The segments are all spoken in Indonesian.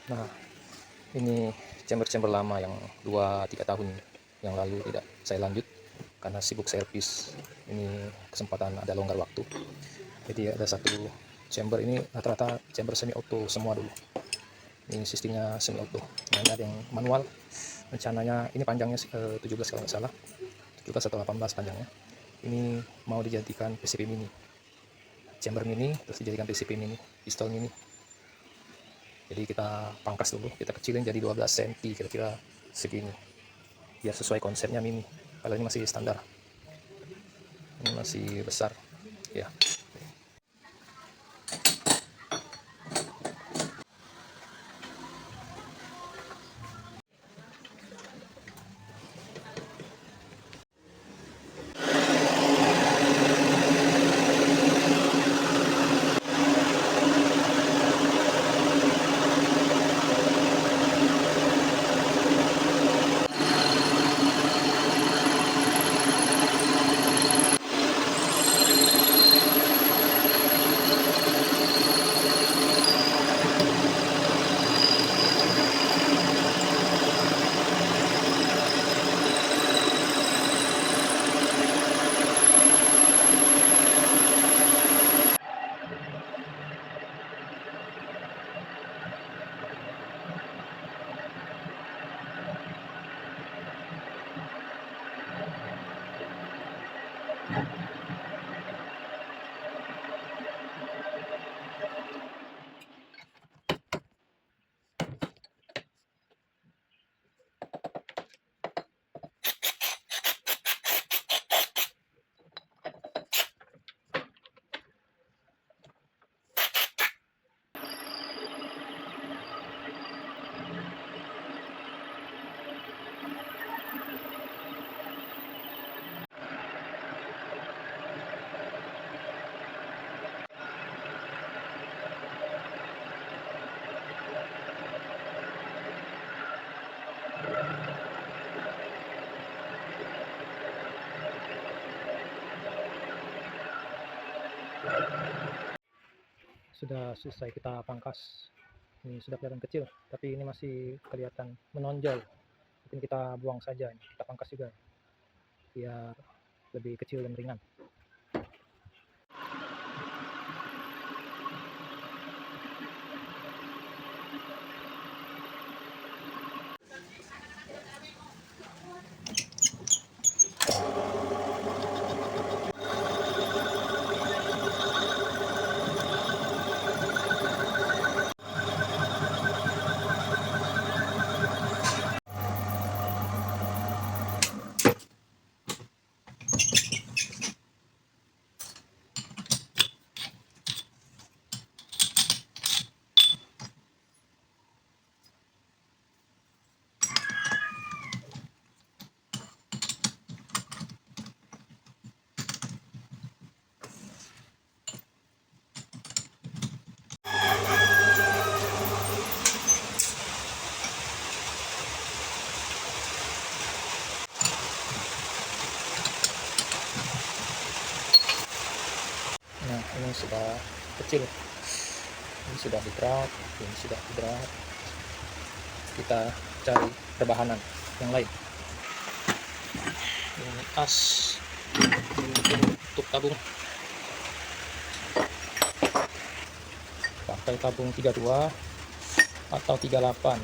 Nah, ini chamber-chamber lama yang 2-3 tahun yang lalu tidak saya lanjut karena sibuk servis. Ini kesempatan ada longgar waktu. Jadi ada satu chamber, ini rata-rata chamber semi auto semua dulu. Ini sistemnya semi auto. Nah, ini ada yang manual. Rencananya ini panjangnya 17 kalau nggak salah. 17 atau 18 panjangnya. Ini mau dijadikan PCP mini. Chamber mini terus dijadikan PCP mini, pistol mini. Jadi kita pangkas dulu, kita kecilin jadi 12 cm kira-kira segini, biar sesuai konsepnya mini. Kalau ini masih standar, ini masih besar ya. Sudah selesai kita pangkas. Ini sudah kelihatan kecil, tapi ini masih kelihatan menonjol. Mungkin kita buang saja, ini kita pangkas juga biar lebih kecil dan ringan. Nah, ini sudah kecil, ini sudah hidrat, ini sudah hidrat. Kita cari perbahanan yang lain. Ini tas untuk tabung, pakai tabung 32 atau 38.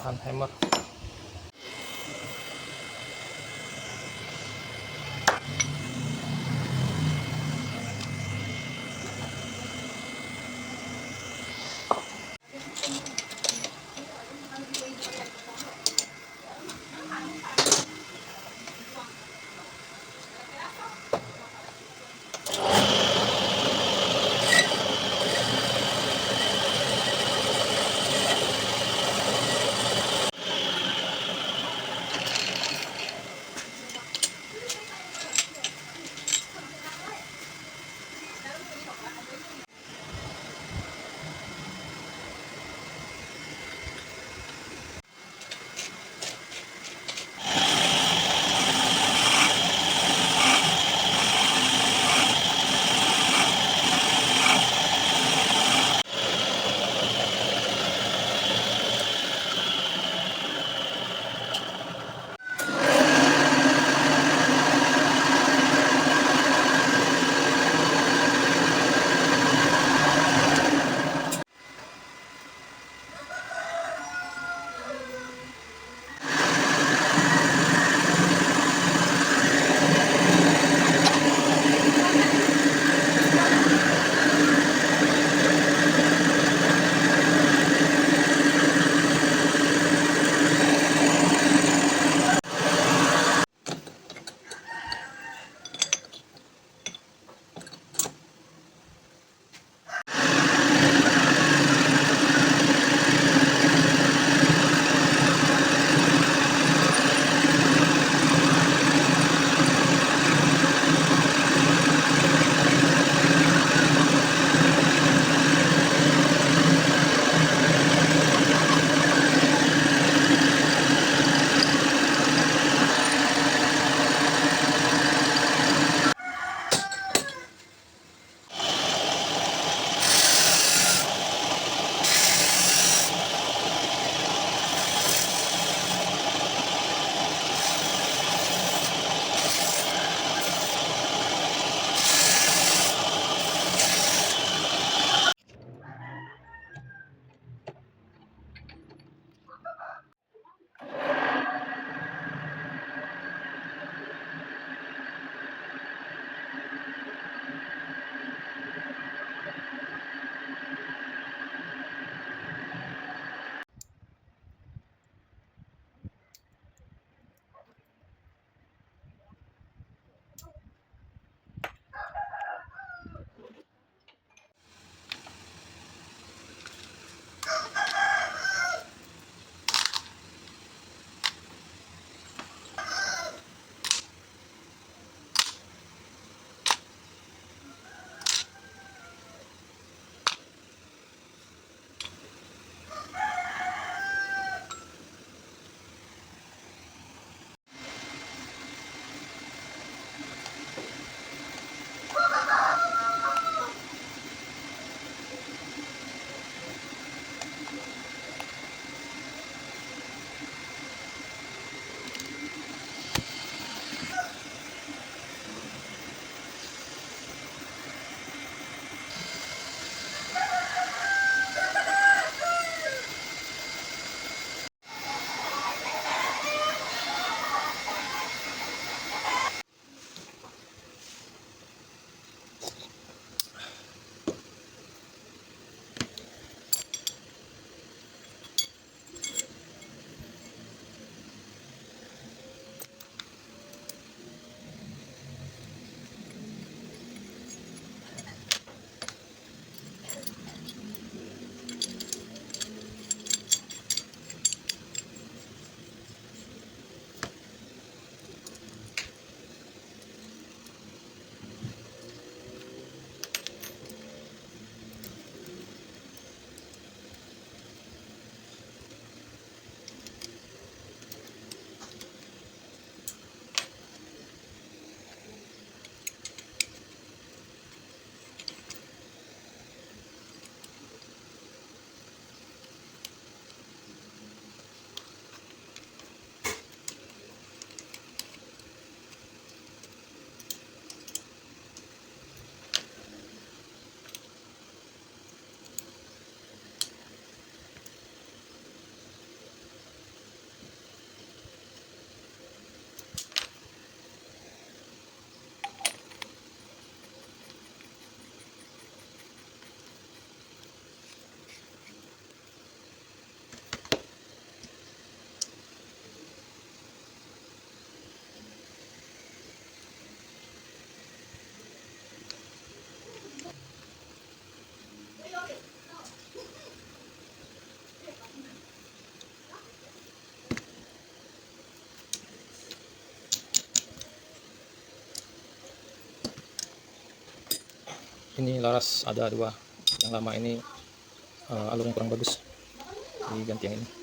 tahan hammer. Ini laras ada dua, yang lama ini alurnya kurang bagus, diganti yang ini.